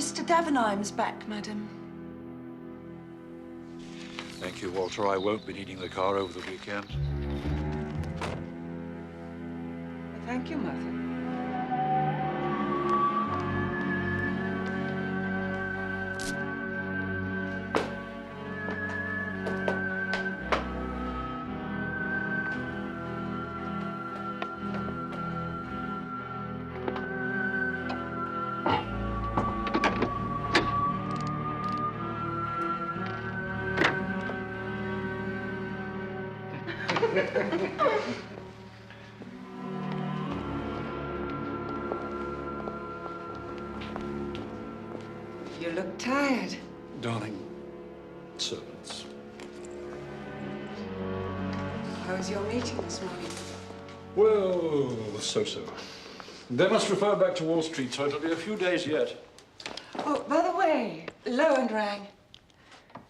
Mr. Davenheim's back, madam. Thank you, Walter. I won't be needing the car over the weekend. Thank you, Mother. You look tired. Darling, servants. How was your meeting this morning? Well, so-so. They must refer back to Wall Street, so it'll be a few days yet. Oh, by the way, Lowen rang.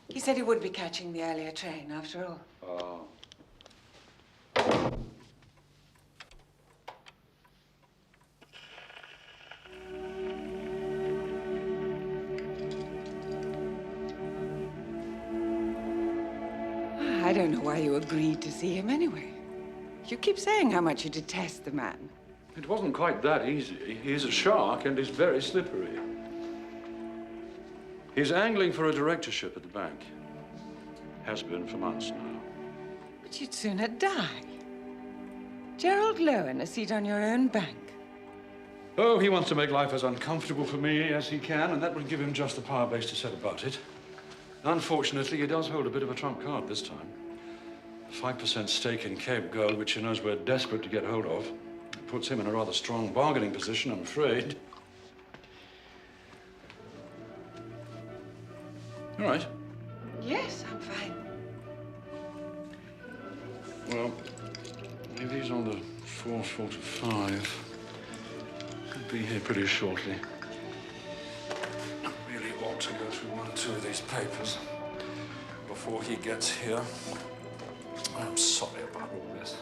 He said he would be catching the earlier train, after all. Oh. I don't know why you agreed to see him anyway. You keep saying how much you detest the man. It wasn't quite that easy. He's a shark and he's very slippery. He's angling for a directorship at the bank. Has been for months now. But you'd sooner die. Gerald Lowen, a seat on your own bank. Oh, he wants to make life as uncomfortable for me as he can, and that will give him just the power base to set about it. Unfortunately, he does hold a bit of a trump card this time. 5% stake in Cape Gold, which he knows we're desperate to get hold of. It puts him in a rather strong bargaining position, I'm afraid. All right. Yes, I'm fine. Well, if he's on the 4:45, he'll be here pretty shortly. I really ought to go through one or two of these papers before he gets here. I'm sorry about all this.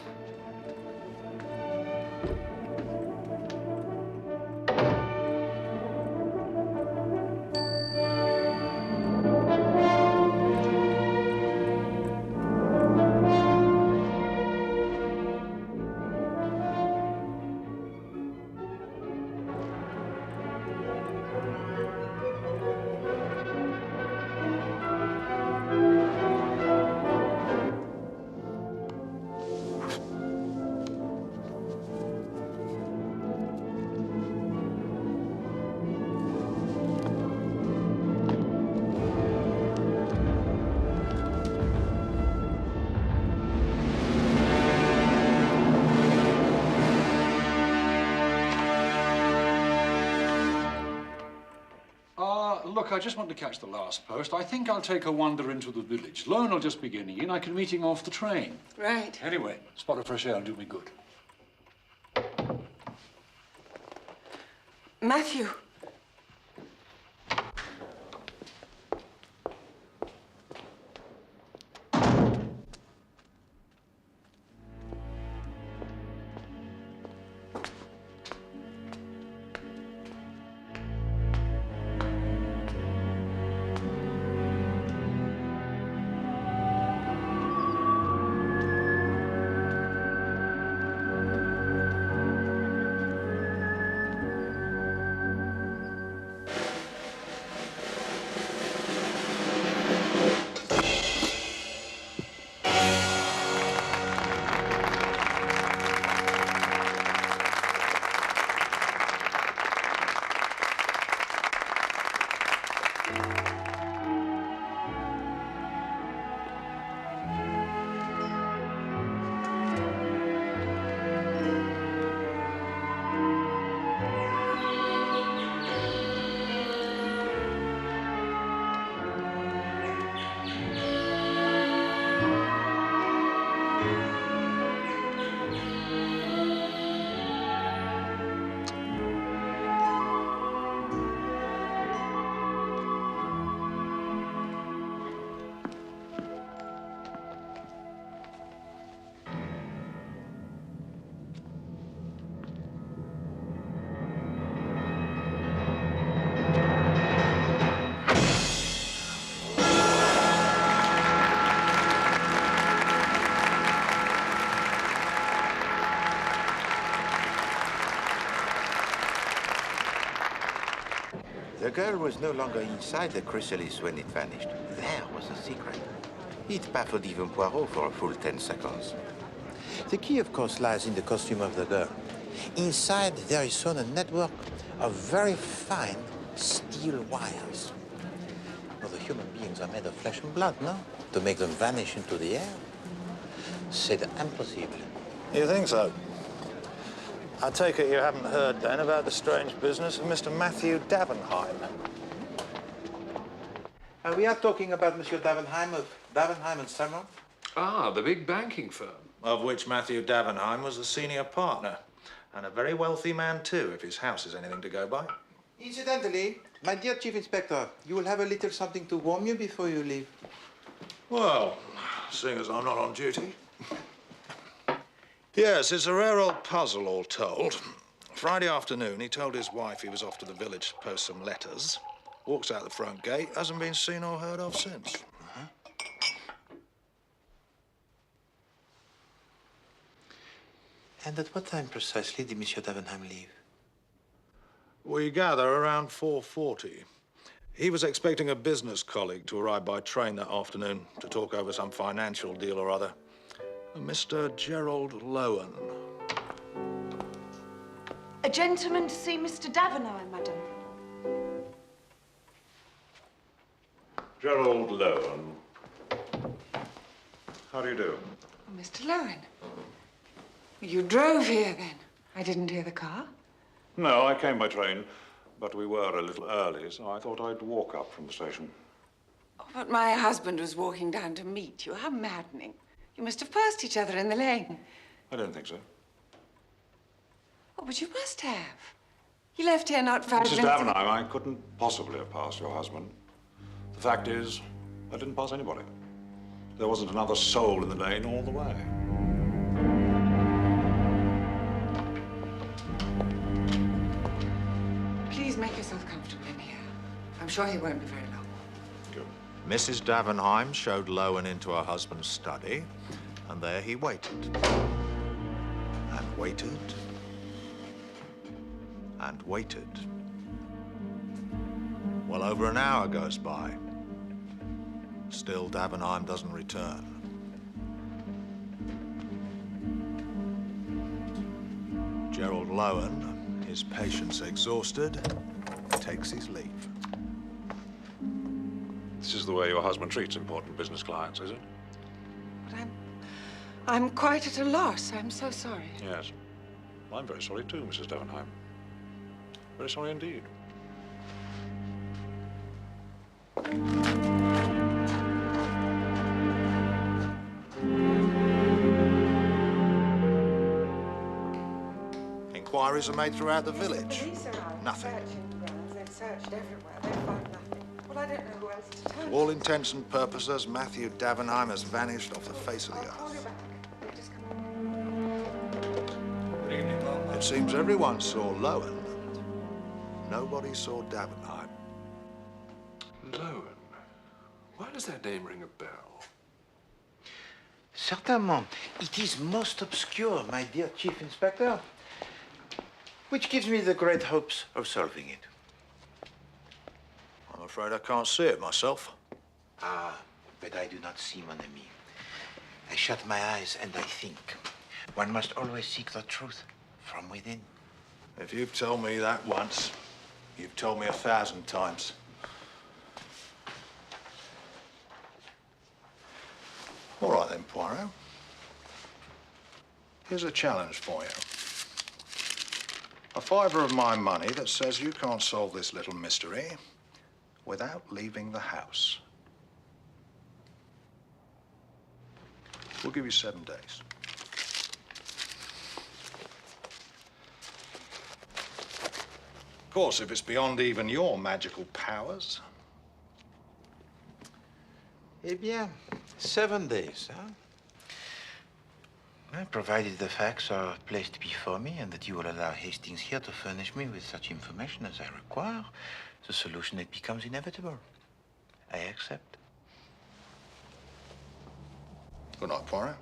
Look, I just want to catch the last post. I think I'll take a wander into the village. Lowen will just be getting in. I can meet him off the train. Right. Anyway, a spot of fresh air will do me good. Matthew. The girl was no longer inside the chrysalis when it vanished. There was the secret. It baffled even Poirot for a full 10 seconds. The key, of course, lies in the costume of the girl. Inside, there is sewn a network of very fine steel wires. Well, the human beings are made of flesh and blood, no? To make them vanish into the air? C'est impossible. You think so? I take it you haven't heard, then, about the strange business of Mr. Matthew Davenheim. We are talking about Monsieur Davenheim of Davenheim and Salmon. Ah, the big banking firm. Of which Matthew Davenheim was the senior partner. And a very wealthy man, too, if his house is anything to go by. Incidentally, my dear Chief Inspector, you will have a little something to warm you before you leave. Well, seeing as I'm not on duty. Yes, it's a rare old puzzle, all told. Friday afternoon, he told his wife he was off to the village to post some letters. Walks out the front gate, hasn't been seen or heard of since. And at what time precisely did Monsieur Davenheim leave? We gather around 4:40. He was expecting a business colleague to arrive by train that afternoon to talk over some financial deal or other. A Mr. Gerald Lowen. A gentleman to see Mr. Davenheim, madam. Gerald Lowen. How do you do? Oh, Mr. Lowen. You drove here, then? I didn't hear the car. No, I came by train, but we were a little early, so I thought I'd walk up from the station. Oh, but my husband was walking down to meet you. How maddening. You must have passed each other in the lane. I don't think so. Oh, but you must have. He left here not 5 minutes Mrs. Davenheim, I couldn't possibly have passed your husband. The fact is, I didn't pass anybody. There wasn't another soul in the lane all the way. Please make yourself comfortable in here. I'm sure he won't be very long. Good. Mrs. Davenheim showed Lowen into her husband's study, and there he waited. And waited. And waited. Well, over an hour goes by. Still, Davenheim doesn't return. Gerald Lowen, his patience exhausted, takes his leave. This is the way your husband treats important business clients, is it? But I'm quite at a loss. I'm so sorry. Yes. I'm very sorry too, Mrs. Davenheim. Very sorry indeed. Inquiries are made throughout the village. Police are out Nothing. searching the grounds. They've searched everywhere. They've found nothing. Well, I don't know who else to turn To all intents and purposes, Matthew Davenheim has vanished off the face of the I'll call you earth. back. You just come on. It seems everyone saw Lowen. Nobody saw Davenheim. Lowen. Why does that name ring a bell? Certainement. It is most obscure, my dear Chief Inspector. Which gives me the great hopes of solving it. I'm afraid I can't see it myself. Ah, but I do not see, mon ami. I shut my eyes and I think. One must always seek the truth from within. If you've told me that once, you've told me 1,000 times. All right then, Poirot. Here's a challenge for you. A fiver of my money that says you can't solve this little mystery without leaving the house. We'll give you 7 days. Of course, if it's beyond even your magical powers. Eh bien, 7 days, huh? Well, provided the facts are placed before me and that you will allow Hastings here to furnish me with such information as I require, the solution it becomes inevitable. I accept. Good night, Poirot.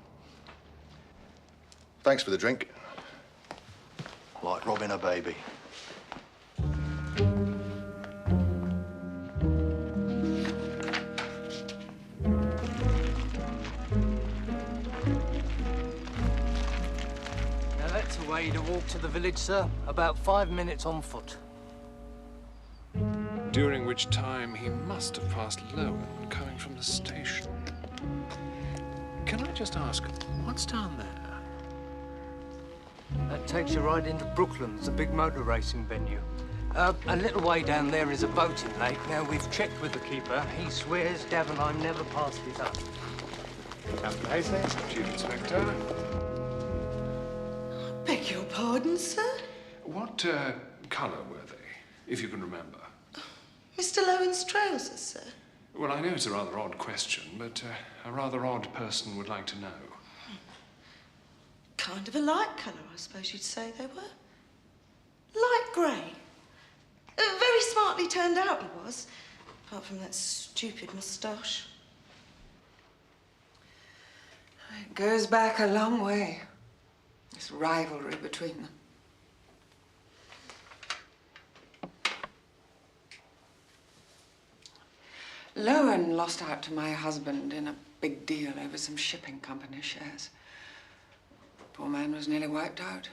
Thanks for the drink. Like robbing a baby. made a walk to the village, sir. About 5 minutes on foot. During which time he must have passed Lowen coming from the station. Can I just ask, what's down there? That takes you right into Brooklands, the big motor racing venue. A little way down there is a boating lake. Now, we've checked with the keeper. He swears Davenheim never passed it up. Captain Hastings, Chief Inspector. Beg your pardon, sir? What colour were they, if you can remember? Mr. Lowen's trousers, sir. Well, I know it's a rather odd question, but a rather odd person would like to know. Kind of a light colour, I suppose you'd say they were. Light grey. Very smartly turned out he was, apart from that stupid moustache. It goes back a long way, this rivalry between them. Lowen lost out to my husband in a big deal over some shipping company shares. Poor man was nearly wiped out.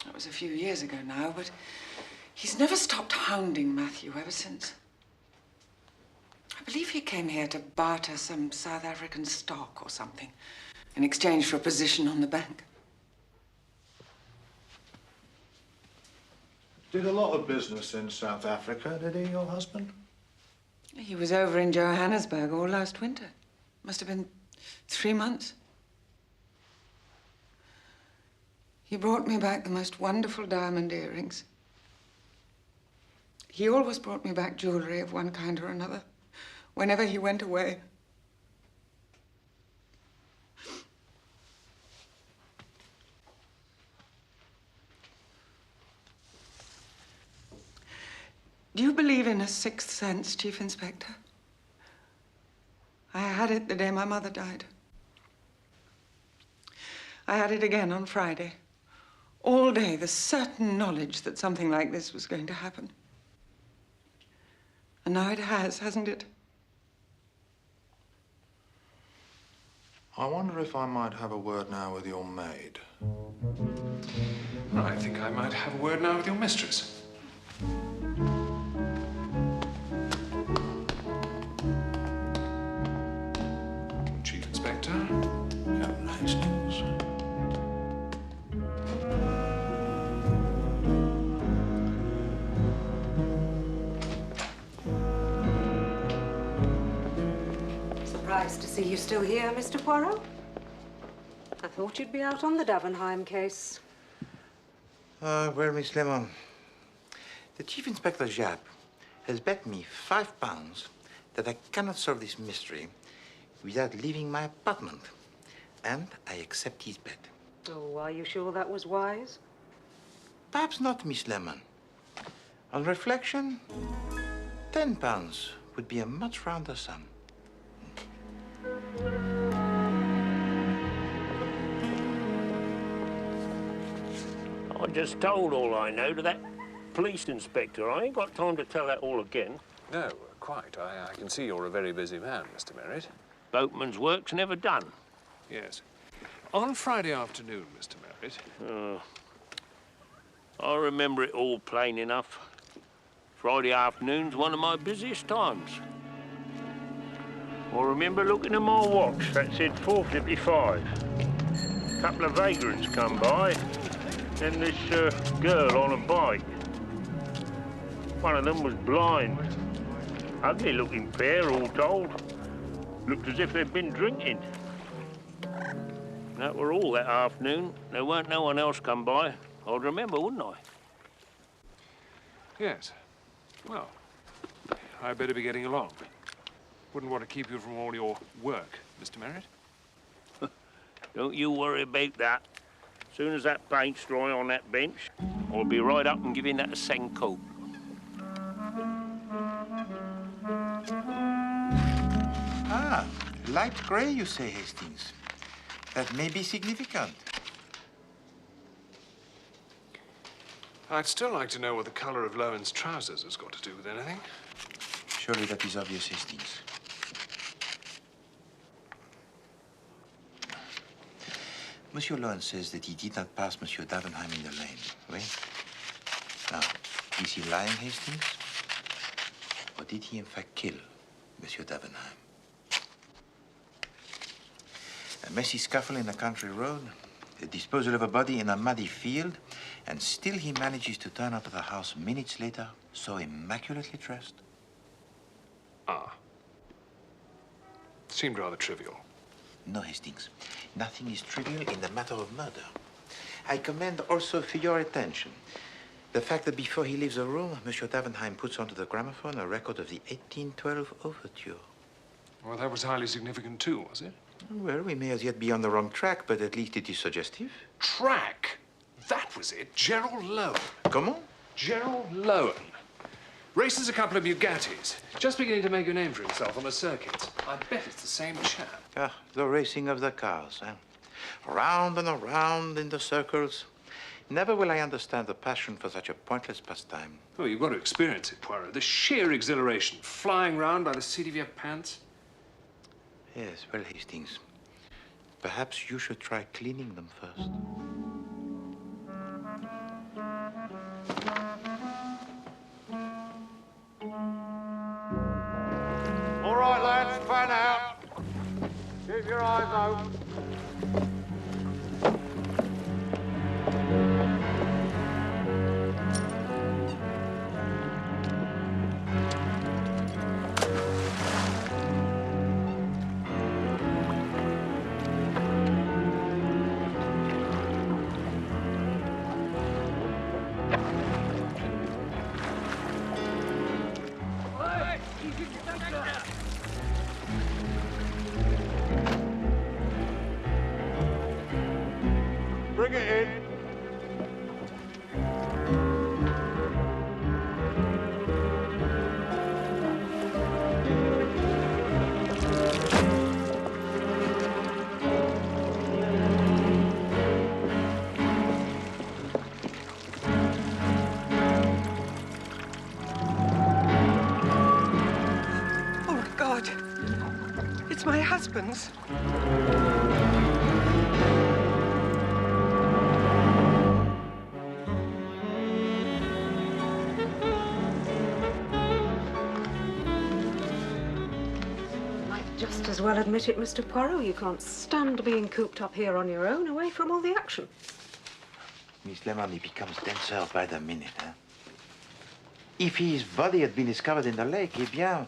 That was a few years ago now, but he's never stopped hounding Matthew ever since. I believe he came here to barter some South African stock or something in exchange for a position on the bank. Did a lot of business in South Africa, did he, your husband? He was over in Johannesburg all last winter. Must have been 3 months. He brought me back the most wonderful diamond earrings. He always brought me back jewelry of one kind or another, whenever he went away. Do you believe in a sixth sense, Chief Inspector? I had it the day my mother died. I had it again on Friday. All day, the certain knowledge that something like this was going to happen. And now it has, hasn't it? I wonder if I might have a word now with your maid. I think I might have a word now with your mistress. Chief Inspector. Captain Hastings. Surprised to see you still here, Mr. Poirot. I thought you'd be out on the Davenheim case. Well, Miss Lemon, the Chief Inspector Japp has bet me £5 that I cannot solve this mystery without leaving my apartment. And I accept his bet. Oh, are you sure that was wise? Perhaps not, Miss Lemon. On reflection, £10 would be a much rounder sum. I just told all I know to that police inspector. I ain't got time to tell that all again. No, quite. I can see you're a very busy man, Mr. Merritt. Boatman's work's never done. Yes. On Friday afternoon, Mr. Merritt. I remember it all plain enough. Friday afternoon's one of my busiest times. I remember looking at my watch that said 4:55. A couple of vagrants come by, and this girl on a bike. One of them was blind. Ugly-looking pair, all told. Looked as if they'd been drinking. That were all that afternoon. There weren't no one else come by. I'd remember, wouldn't I? Yes. Well, I'd better be getting along. Wouldn't want to keep you from all your work, Mr. Merritt. Don't you worry about that. As soon as that paint's dry on that bench, I'll be right up and giving that a second coat. Ah, light grey, you say, Hastings. That may be significant. I'd still like to know what the colour of Lowen's trousers has got to do with anything. Surely that is obvious, Hastings. Monsieur Lowen says that he did not pass Monsieur Davenheim in the lane. Oui? Now, is he lying, Hastings? Or did he in fact kill Monsieur Davenheim? A messy scuffle in a country road, the disposal of a body in a muddy field, and still he manages to turn up at the house minutes later, so immaculately dressed. Ah. Seemed rather trivial. No, Hastings. Nothing is trivial in the matter of murder. I commend also for your attention the fact that before he leaves the room, Monsieur Davenheim puts onto the gramophone a record of the 1812 overture. Well, that was highly significant too, was it? Well, we may as yet be on the wrong track, but at least it is suggestive. Track? That was it. Gerald Lowen. Comment? Gerald Lowen. Races a couple of Bugattis. Just beginning to make a name for himself on the circuits. I bet it's the same chap. Ah, the racing of the cars, eh? Round and around in the circles. Never will I understand the passion for such a pointless pastime. Oh, you've got to experience it, Poirot. The sheer exhilaration, flying round by the seat of your pants. Yes, well, Hastings, perhaps you should try cleaning them first. All right, lads, fan out. Keep your eyes open. Bring it in. Oh, my God. It's my husband's. Just as well admit it, Mr. Poirot. You can't stand being cooped up here on your own, away from all the action. Miss Lemon, he becomes denser by the minute, huh? If his body had been discovered in the lake, eh bien,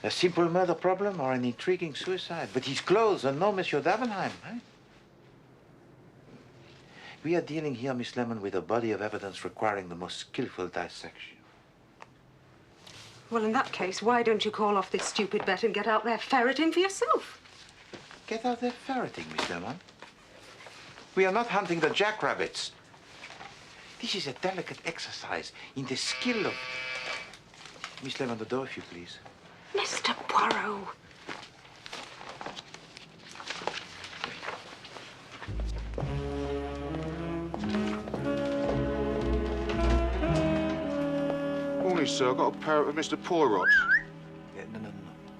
a simple murder problem or an intriguing suicide. But his clothes and no Monsieur Davenheim, eh? We are dealing here, Miss Lemon, with a body of evidence requiring the most skillful dissection. Well, in that case, why don't you call off this stupid bet and get out there ferreting for yourself? Get out there ferreting, Miss Lemon. We are not hunting the jackrabbits. This is a delicate exercise in the skill of... Miss Lemon, the door, if you please. Mr. Poirot. Morning, sir. I've got a parrot with Mr. Poirot. No.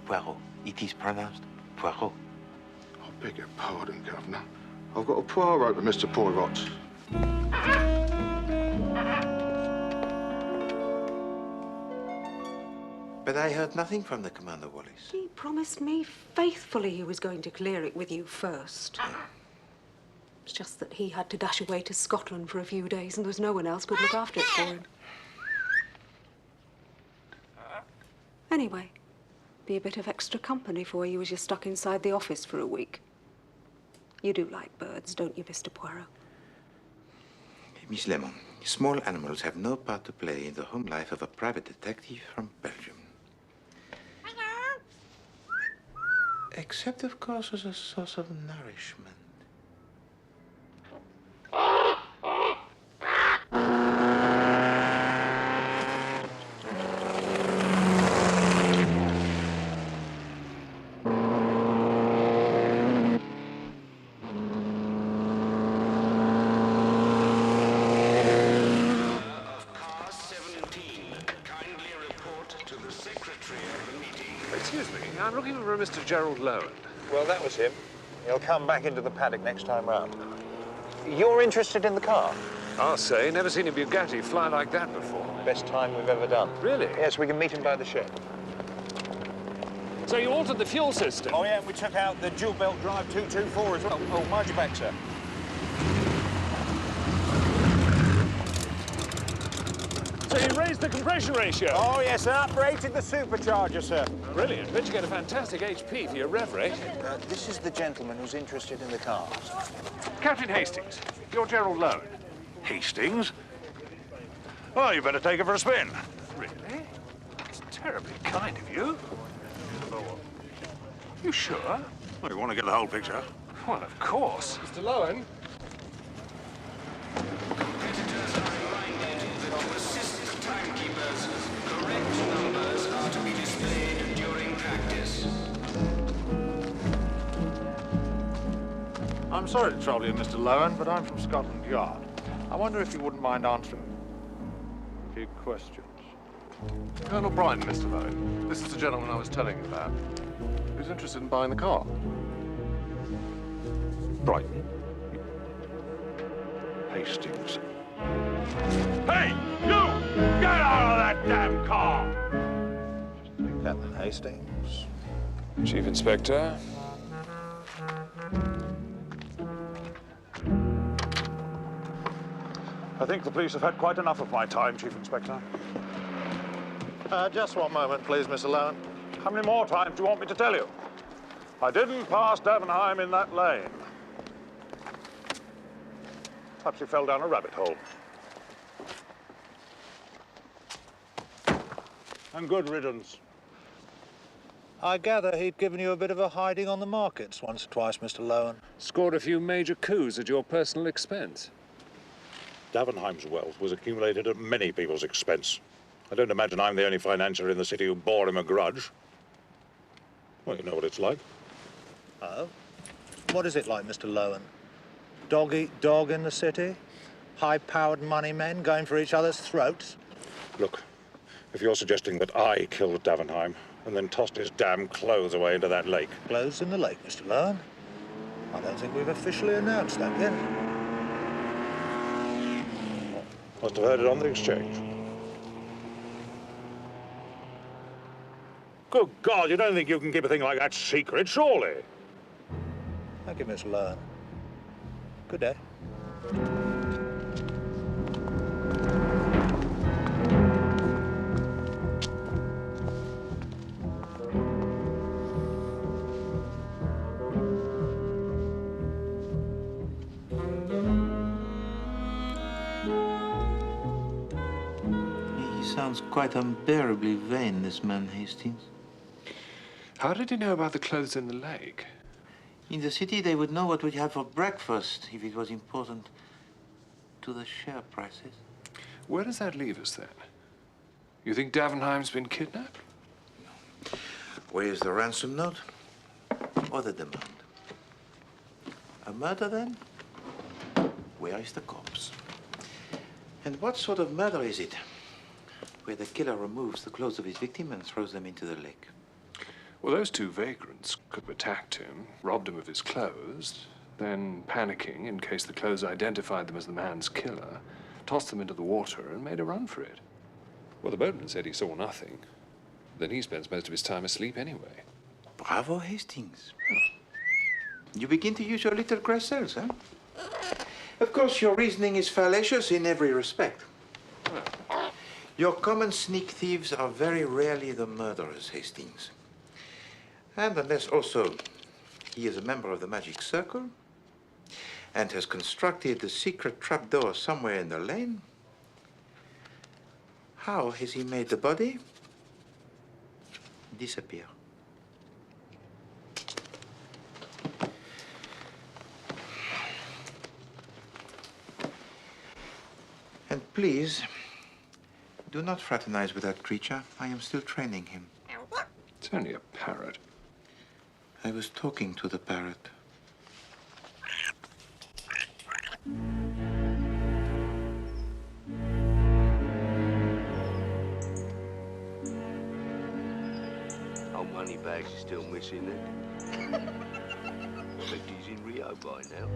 Poirot. It is pronounced Poirot. I beg your pardon, Governor. I've got a Poirot with Mr. Poirot. But I heard nothing from the Commander Wallis. He promised me faithfully he was going to clear it with you first. It's just that he had to dash away to Scotland for a few days and there was no one else could look after it for him. Anyway, be a bit of extra company for you as you're stuck inside the office for a week. You do like birds, don't you, Mr. Poirot? Miss Lemon, small animals have no part to play in the home life of a private detective from Belgium. Except, of course, as a source of nourishment. Excuse me, I'm looking for a Mr. Gerald Lowen. Well, that was him. He'll come back into the paddock next time round. You're interested in the car? I'll say, never seen a Bugatti fly like that before. Best time we've ever done. Really? Yes, we can meet him by the shed. So you altered the fuel system? Oh, yeah, and we took out the dual belt drive 224 as well. Oh, mind your back, sir. So you raised the compression ratio? Oh, yes, and uprated the supercharger, sir. Brilliant. Bet you get a fantastic HP for your rev rate. This is the gentleman who's interested in the cars. Captain Hastings, you're Gerald Lowen. Hastings? Oh, you better take it for a spin. Really? It's terribly kind of you. You sure? Well, you want to get the whole picture? Well, of course. Mr. Lowen. Competitors are reminded that to assist timekeepers, correct numbers are to be displayed during practice. I'm sorry to trouble you, Mr. Lowen, but I'm from Scotland Yard. I wonder if you wouldn't mind answering a few questions. Colonel Brighton, Mr. Lowen. This is the gentleman I was telling you about. Who's interested in buying the car? Brighton. Hastings. Hey, you! Get out of that damn car! Captain Hastings. Chief Inspector. I think the police have had quite enough of my time, Chief Inspector. Just one moment, please, Mr. Lowen. How many more times do you want me to tell you? I didn't pass Davenheim in that lane. Perhaps he fell down a rabbit hole. And good riddance. I gather he'd given you a bit of a hiding on the markets once or twice, Mr. Lowen. Scored a few major coups at your personal expense. Davenheim's wealth was accumulated at many people's expense. I don't imagine I'm the only financier in the city who bore him a grudge. Well, you know what it's like. Oh? What is it like, Mr. Lowen? Dog eat dog in the city? High-powered money men going for each other's throats? Look, if you're suggesting that I killed Davenheim and then tossed his damn clothes away into that lake... Clothes in the lake, Mr. Lowen? I don't think we've officially announced that yet. Must have heard it on the exchange. Good God, you don't think you can keep a thing like that secret, surely? Thank you, Mr. Lowen. Good day. He sounds quite unbearably vain, this man Hastings. How did he know about the clothes in the lake? In the city, they would know what we'd have for breakfast if it was important to the share prices. Where does that leave us, then? You think Davenheim's been kidnapped? Where is the ransom note? Or the demand? A murder, then? Where is the corpse? And what sort of murder is it? Where the killer removes the clothes of his victim and throws them into the lake. Well, those two vagrants could have attacked him, robbed him of his clothes, then, panicking in case the clothes identified them as the man's killer, tossed them into the water and made a run for it. Well, the boatman said he saw nothing. Then he spends most of his time asleep anyway. Bravo, Hastings. You begin to use your little grass cells, huh? Of course, your reasoning is fallacious in every respect. Your common sneak thieves are very rarely the murderers, Hastings. And unless also he is a member of the Magic Circle and has constructed the secret trapdoor somewhere in the lane, how has he made the body disappear? And please, do not fraternize with that creature. I am still training him. It's only a parrot. I was talking to the parrot. Our money bags are still missing it. But do you know by now.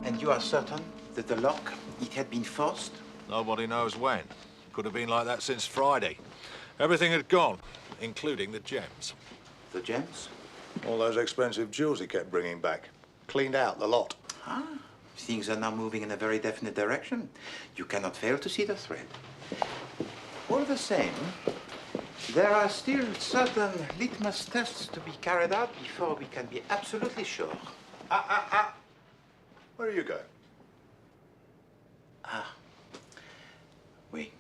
And you are certain that the lock, it had been forced? Nobody knows when. Could have been like that since Friday. Everything had gone, including the gems. The gems? All those expensive jewels he kept bringing back. Cleaned out the lot. Ah, things are now moving in a very definite direction. You cannot fail to see the thread. All the same, there are still certain litmus tests to be carried out before we can be absolutely sure. Where are you going? Oui.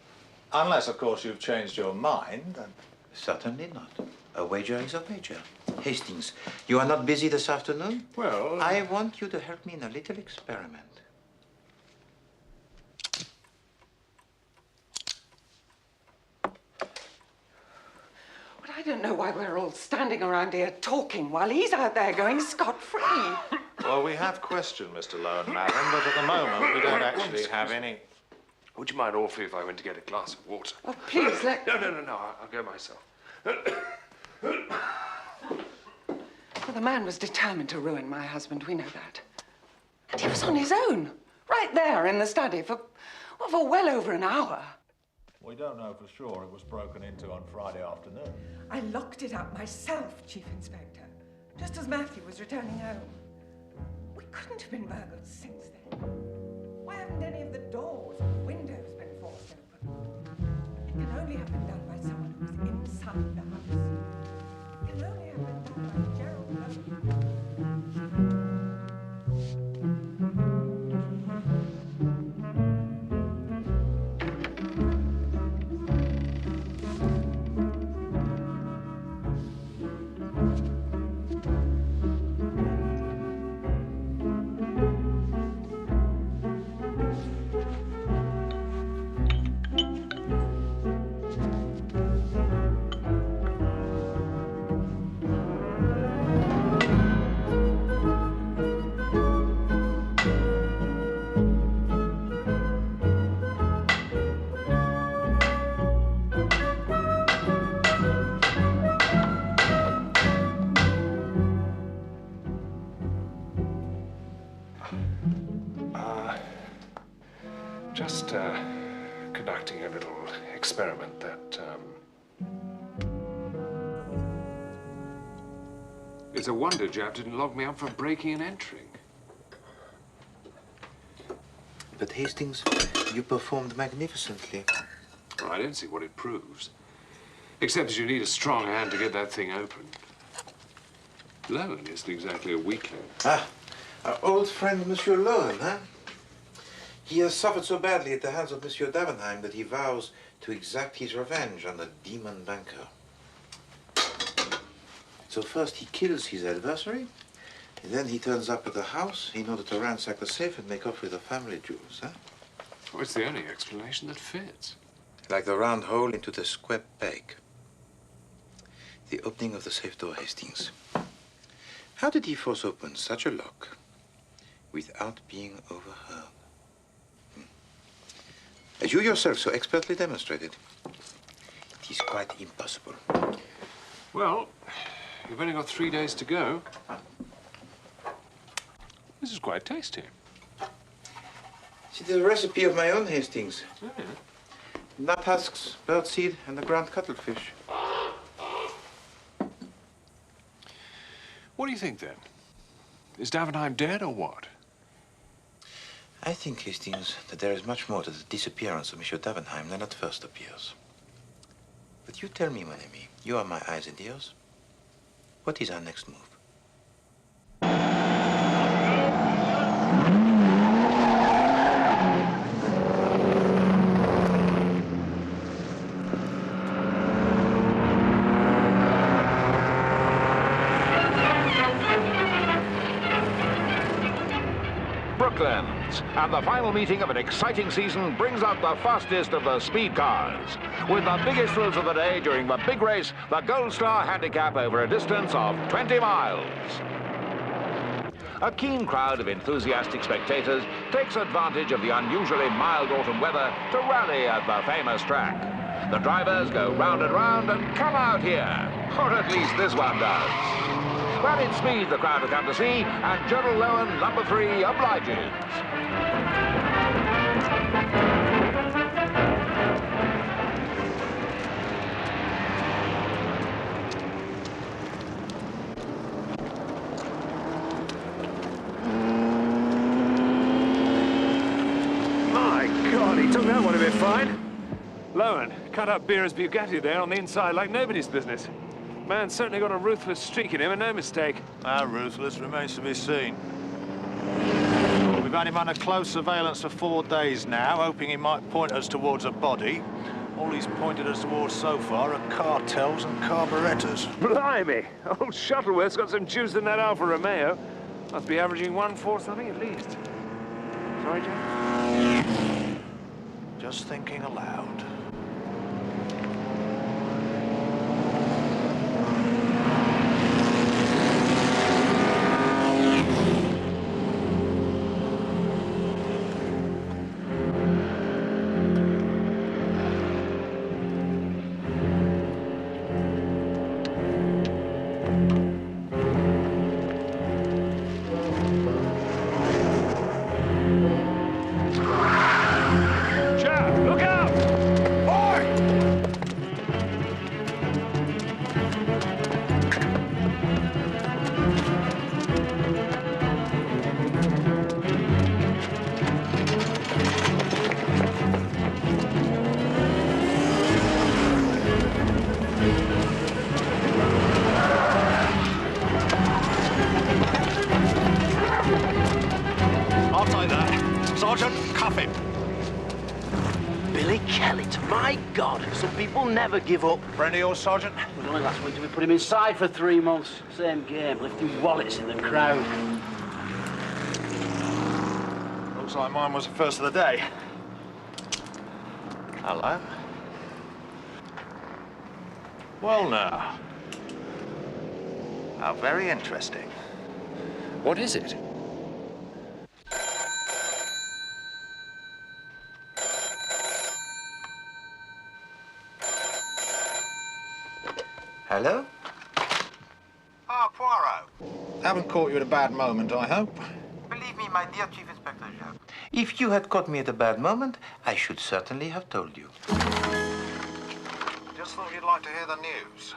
Unless, of course, you've changed your mind. And... Certainly not. A wager is a wager. Hastings, you are not busy this afternoon? Well... I want you to help me in a little experiment. But I don't know why we're all standing around here talking while he's out there going scot-free. Well, we have questioned Mr. Lowen, madam, but at the moment we don't actually have any. Would you mind awfully if I went to get a glass of water? Oh, please, let... No, I'll go myself. Well, the man was determined to ruin my husband, we know that. And he was on his own, right there in the study for well over an hour. We don't know for sure it was broken into on Friday afternoon. I locked it up myself, Chief Inspector, just as Matthew was returning home. We couldn't have been burgled since then. Why haven't any of the doors or windows been forced open? It can only have been done by someone who's inside the house. It can only have been done by Gerald Lowen. Just conducting a little experiment that it's a wonder Jap didn't lock me up for breaking and entering. But Hastings, you performed magnificently. Well, I don't see what it proves. Except that you need a strong hand to get that thing open. Lowen isn't exactly a weakling. Ah, our old friend, Monsieur Lowen, huh? He has suffered so badly at the hands of Monsieur Davenheim that he vows to exact his revenge on the demon banker. So first he kills his adversary, and then he turns up at the house in order to ransack the safe and make off with the family jewels, huh? Well, it's the only explanation that fits. Like the round hole into the square peg. The opening of the safe door, Hastings. How did he force open such a lock without being overheard? As you yourself so expertly demonstrated, it is quite impossible. Well, you've only got 3 days to go. This is quite tasty. It's a recipe of my own, Hastings. Oh, yeah. Nut husks, birdseed, and the ground cuttlefish. What do you think, then? Is Davenheim dead or what? I think, Hastings, that there is much more to the disappearance of Monsieur Davenheim than at first appears. But you tell me, mon ami, you are my eyes and ears. What is our next move? starts, and the final meeting of an exciting season brings out the fastest of the speed cars. With the biggest thrills of the day during the big race, the Gold Star Handicap over a distance of 20 miles. A keen crowd of enthusiastic spectators takes advantage of the unusually mild autumn weather to rally at the famous track. The drivers go round and round and come out here, or at least this one does. Well, in speed the crowd have come to see, and General Lowen, number 3, obliges. My God, he took that one a bit fine. Lowen cut up Beer's Bugatti there on the inside like nobody's business. Man's certainly got a ruthless streak in him, and no mistake. How ruthless remains to be seen. We've had him under close surveillance for 4 days now, hoping he might point us towards a body. All he's pointed us towards so far are cartels and carburetors. Blimey! Old Shuttleworth's got some juice in that Alfa Romeo. Must be averaging 1/4 something at least. Sorry, Jack? Just thinking aloud. Never give up. Friend of yours, Sergeant? It was only last winter we put him inside for 3 months. Same game, lifting wallets in the crowd. Looks like mine was the first of the day. Hello. Well, now. How very interesting. What is it? Hello? Ah, Poirot. Haven't caught you at a bad moment, I hope. Believe me, my dear Chief Inspector Jacques, if you had caught me at a bad moment, I should certainly have told you. Just thought you'd like to hear the news.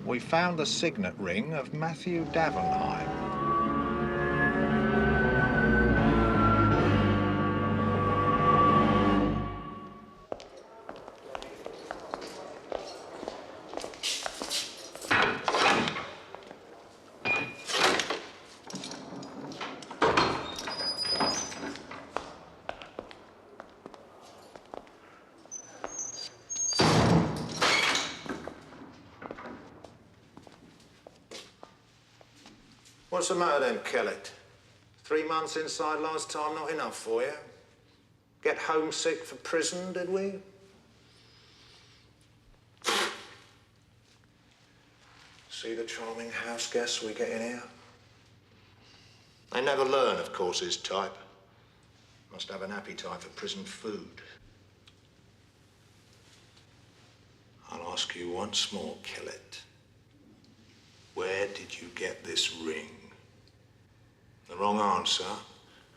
We found the signet ring of Matthew Davenheim. What's the matter then, Kellett? 3 months inside last time, not enough for you? Get homesick for prison, did we? See the charming house guests we get in here? They never learn, of course, his type. Must have an appetite for prison food. I'll ask you once more, Kellett. Where did you get this ring? The wrong answer,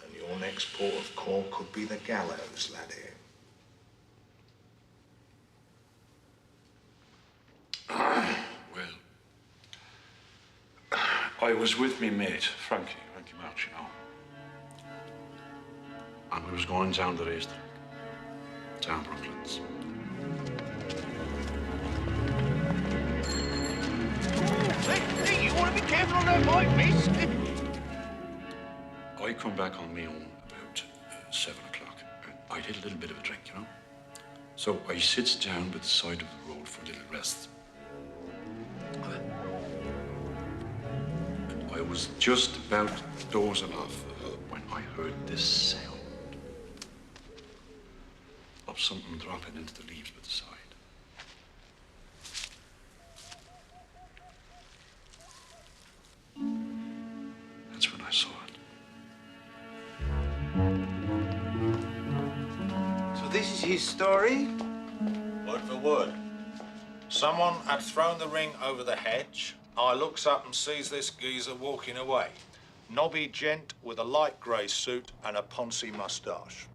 and your next port of call could be the gallows, laddie. Well, I was with me mate, Frankie March, you know. And we was going down the racetrack, down Brooklands. Hey, you want to be careful on that bike, miss? I come back on my own about 7 o'clock. I'd had a little bit of a drink, you know. So I sits down by the side of the road for a little rest. I was just about dozing off when I heard this sound. of something dropping into the leaves by the side. That's when I saw it. So this is his story? Word for word. Someone had thrown the ring over the hedge. I looks up and sees this geezer walking away. Knobby gent with a light grey suit and a poncy moustache.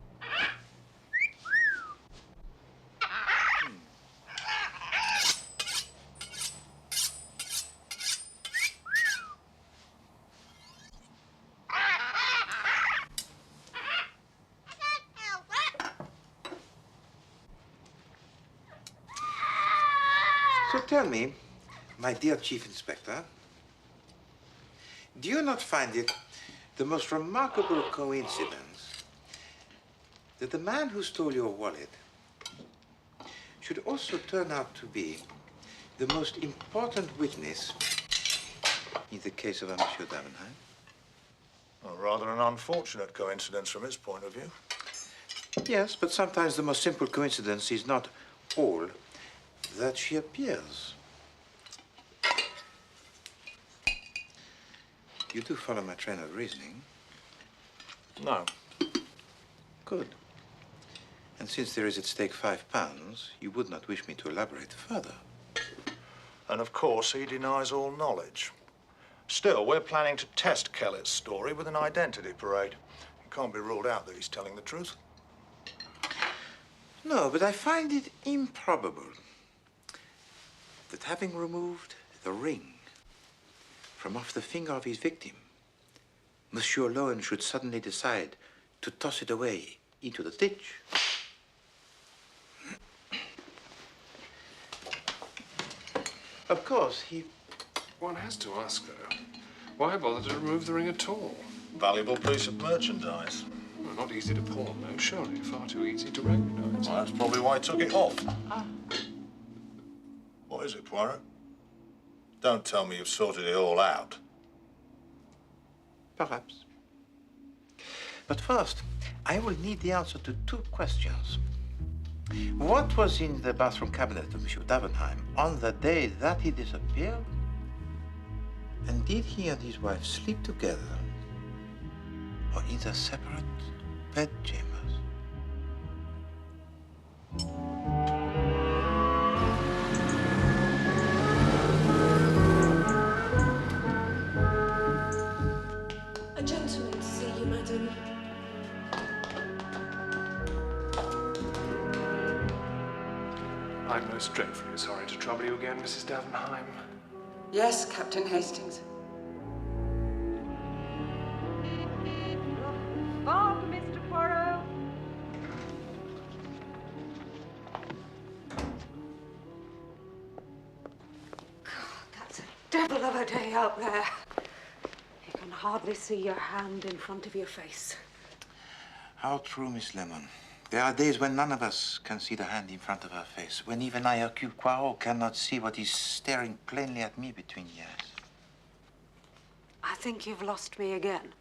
So tell me, my dear Chief Inspector, do you not find it the most remarkable coincidence that the man who stole your wallet should also turn out to be the most important witness in the case of a Monsieur Davenheim? Well, rather an unfortunate coincidence from his point of view. Yes, but sometimes the most simple coincidence is not all that she appears. You do follow my train of reasoning? No. Good. And since there is at stake £5, you would not wish me to elaborate further. And of course, he denies all knowledge. Still, we're planning to test Kellett's story with an identity parade. It can't be ruled out that he's telling the truth. No, but I find it improbable that having removed the ring from off the finger of his victim, Monsieur Lowen should suddenly decide to toss it away into the ditch. Of course, he... One has to ask, though, why bother to remove the ring at all? Valuable piece of merchandise. Well, not easy to pawn, though, surely. Far too easy to recognize. Well, that's probably why he took it off. What is it, Poirot? Don't tell me you've sorted it all out. Perhaps. But first, I will need the answer to two questions. What was in the bathroom cabinet of Monsieur Davenheim on the day that he disappeared? And did he and his wife sleep together or in their separate bedchambers? A gentleman to see you, madam. I'm most dreadfully sorry to trouble you again, Mrs. Davenheim. Yes, Captain Hastings. Bob, Mr. Poirot. That's a devil of a day out there. You can hardly see your hand in front of your face. How true, Miss Lemon. There are days when none of us can see the hand in front of her face, when even I, Hercule Poirot, cannot see what is staring plainly at me between the eyes. I think you've lost me again.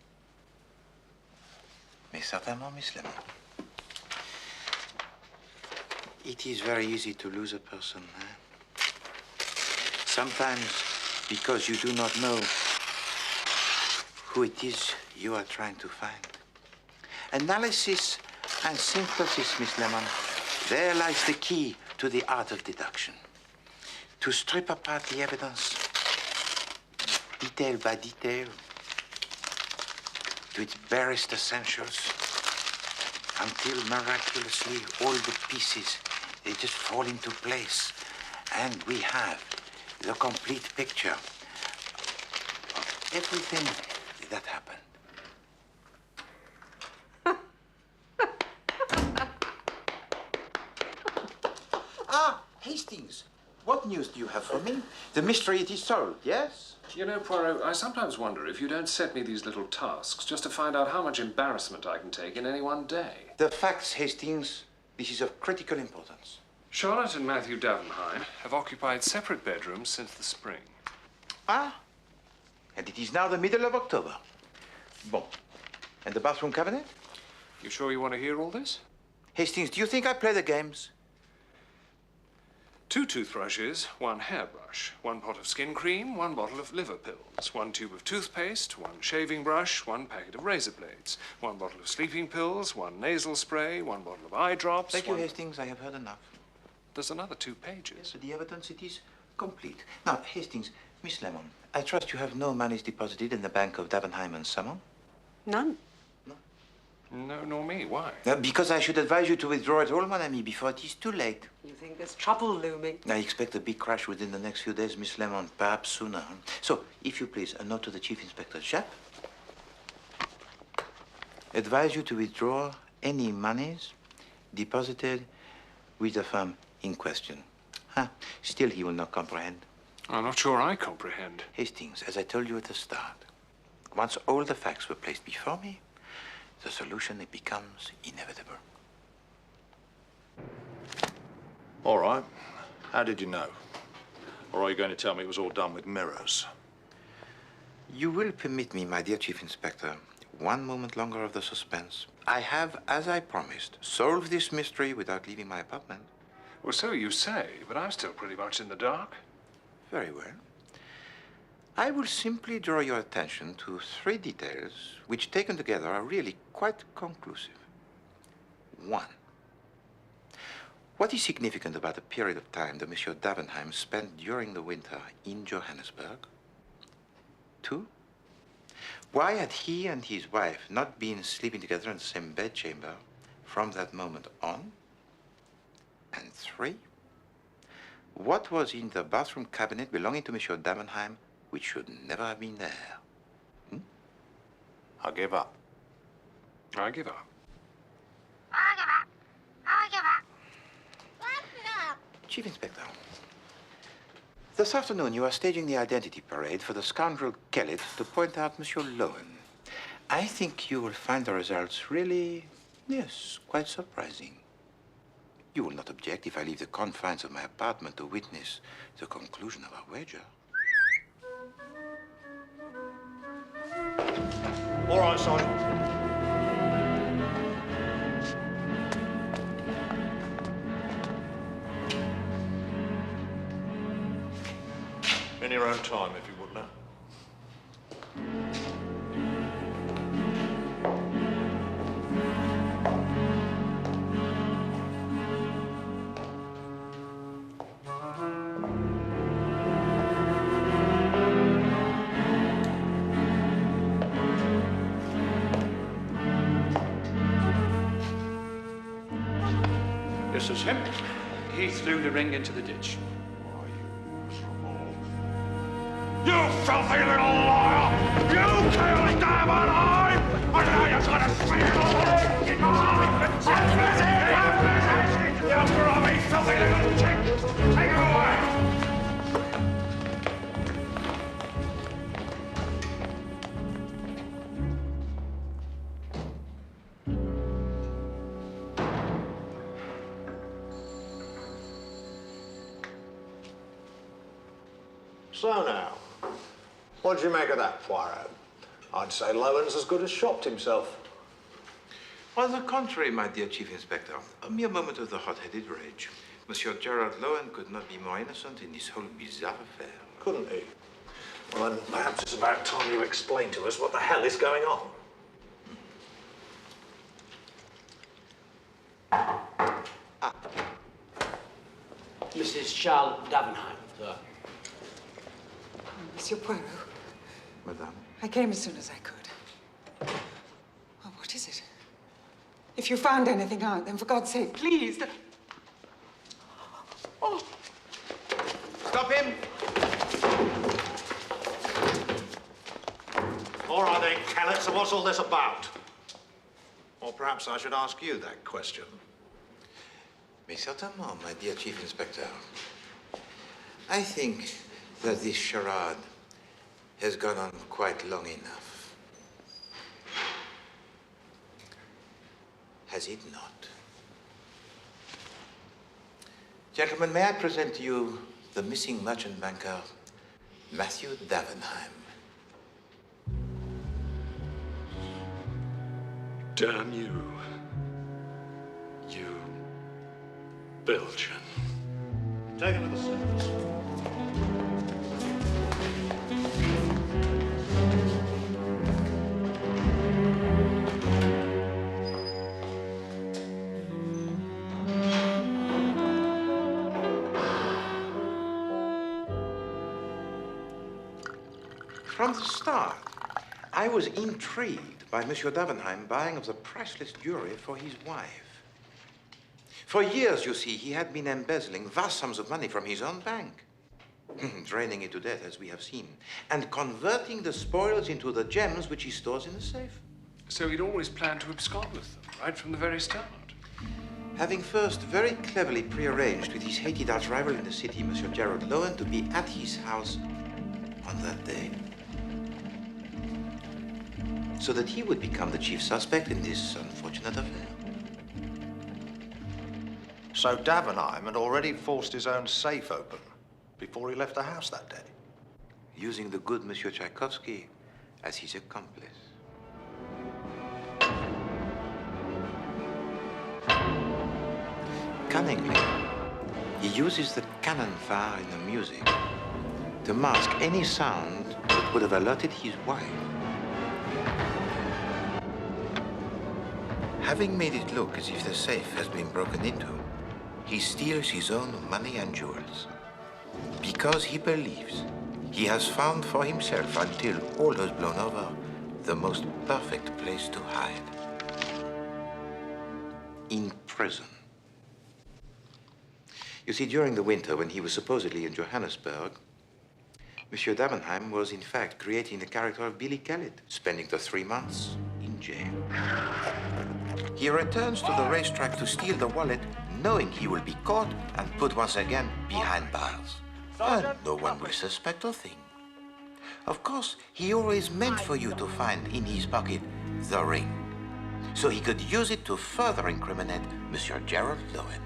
Mais certainement, Miss Lemon. It is very easy to lose a person, eh? Sometimes because you do not know who it is you are trying to find. Analysis and synthesis, Miss Lemon, there lies the key to the art of deduction. To strip apart the evidence, detail by detail, to its barest essentials, until miraculously all the pieces, they just fall into place. And we have the complete picture of everything that happened. Hastings, what news do you have for me? The mystery it is solved, yes? You know, Poirot, I sometimes wonder if you don't set me these little tasks just to find out how much embarrassment I can take in any one day. The facts, Hastings, this is of critical importance. Charlotte and Matthew Davenheim have occupied separate bedrooms since the spring. Ah, and it is now the middle of October. Bon. And the bathroom cabinet? You sure you want to hear all this? Hastings, do you think I play the games? 2 toothbrushes, 1 hairbrush, 1 pot of skin cream, 1 bottle of liver pills, 1 tube of toothpaste, 1 shaving brush, 1 packet of razor blades, 1 bottle of sleeping pills, 1 nasal spray, 1 bottle of eye drops. Thank you, Hastings. I have heard enough. There's another 2 pages. Yes, but the evidence, it is complete. Now, Hastings, Miss Lemon, I trust you have no monies deposited in the bank of Davenheim and Summon? None. No, nor me. Why? Because I should advise you to withdraw it all, mon ami, before it is too late. You think there's trouble looming? I expect a big crash within the next few days, Miss Lemon, perhaps sooner. So, if you please, a note to the Chief Inspector. Chap, advise you to withdraw any monies deposited with the firm in question. Still, he will not comprehend. I'm not sure I comprehend. Hastings, as I told you at the start, once all the facts were placed before me, the solution, it becomes inevitable. All right. How did you know? Or are you going to tell me it was all done with mirrors? You will permit me, my dear Chief Inspector, 1 moment longer of the suspense. I have, as I promised, solved this mystery without leaving my apartment. Well, so you say, but I'm still pretty much in the dark. Very well. I will simply draw your attention to 3 details which, taken together, are really quite conclusive. 1. What is significant about the period of time that Monsieur Davenheim spent during the winter in Johannesburg? 2. Why had he and his wife not been sleeping together in the same bedchamber from that moment on? And 3. What was in the bathroom cabinet belonging to Monsieur Davenheim which should never have been there? I give up. I give up. Chief Inspector, this afternoon you are staging the identity parade for the scoundrel Kellett to point out Monsieur Lowen. I think you will find the results really, yes, quite surprising. You will not object if I leave the confines of my apartment to witness the conclusion of our wager. All right, son. In your own time, if you would now. This is him. He threw the ring into the ditch. You filthy little liar! You killed Davenheim! And now you're gonna say it all! You grubby, filthy little chick! Take it away! So now, what do you make of that, Poirot? I'd say Lowen's as good as shopped himself. On the contrary, my dear Chief Inspector, a mere moment of the hot-headed rage. Monsieur Gerard Lowen could not be more innocent in this whole bizarre affair. Couldn't he? Well, then perhaps it's about time you explain to us what the hell is going on. Mrs. Charlotte Davenheim, sir. Monsieur Poirot, Madame? I came as soon as I could. Oh, what is it? If you found anything out, then for God's sake, please. Oh. Stop him! All right then, Kellett, so what's all this about? Or perhaps I should ask you that question. Mais certainement, my dear Chief Inspector. I think that this charade has gone on quite long enough. Has it not? Gentlemen, may I present to you the missing merchant banker, Matthew Davenheim. Damn you. You Belgian. Take him to the steps. From the start, I was intrigued by Monsieur Davenheim buying of the priceless jewelry for his wife. For years, you see, he had been embezzling vast sums of money from his own bank, draining it to death, as we have seen, and converting the spoils into the gems which he stores in the safe. So he'd always planned to abscond with them, right from the very start? Having first very cleverly prearranged with his hated arch-rival in the city, Monsieur Gerald Lowen, to be at his house on that day, so that he would become the chief suspect in this unfortunate affair. So Davenheim had already forced his own safe open before he left the house that day. Using the good Monsieur Tchaikovsky as his accomplice. Cunningly, he uses the cannon fire in the music to mask any sound that would have alerted his wife. Having made it look as if the safe has been broken into, he steals his own money and jewels. Because he believes he has found for himself, until all has blown over, the most perfect place to hide. In prison. You see, during the winter, when he was supposedly in Johannesburg, Monsieur Davenheim was in fact creating the character of Billy Kellett, spending the 3 months in jail. He returns to the racetrack to steal the wallet, knowing he will be caught and put once again behind bars. And no one will suspect a thing. Of course, he always meant for you to find in his pocket the ring, so he could use it to further incriminate Monsieur Gerald Lowen.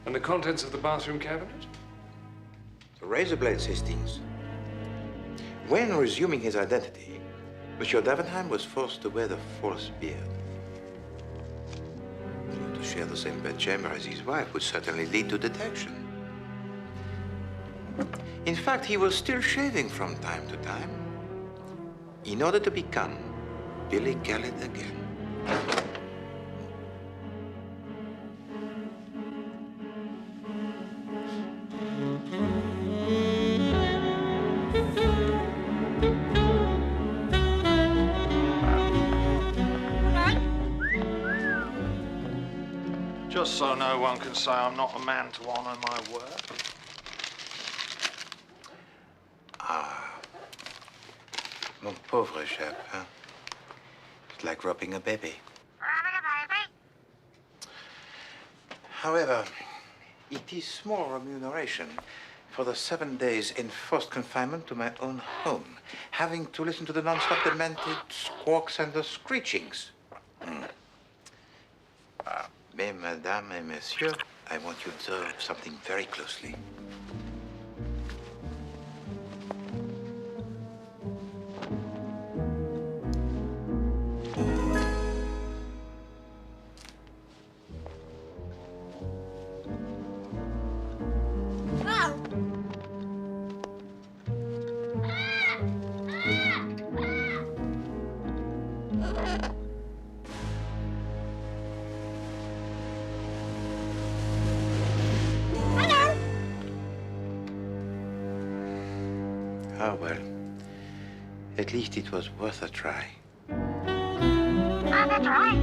And the contents of the bathroom cabinet? The razor blades, Hastings. When resuming his identity, Monsieur Davenheim was forced to wear the false beard. To share the same bedchamber as his wife would certainly lead to detection. In fact, he was still shaving from time to time in order to become Billy Kellett again. Just so no one can say I'm not a man to honor my word. Mon pauvre chap, huh? It's like robbing a baby. However, it is small remuneration for the 7 days enforced confinement to my own home, having to listen to the non-stop demented squawks and the screechings. Mais, madame et monsieur, I want you to observe something very closely. Oh, well, at least it was worth a try. That's right.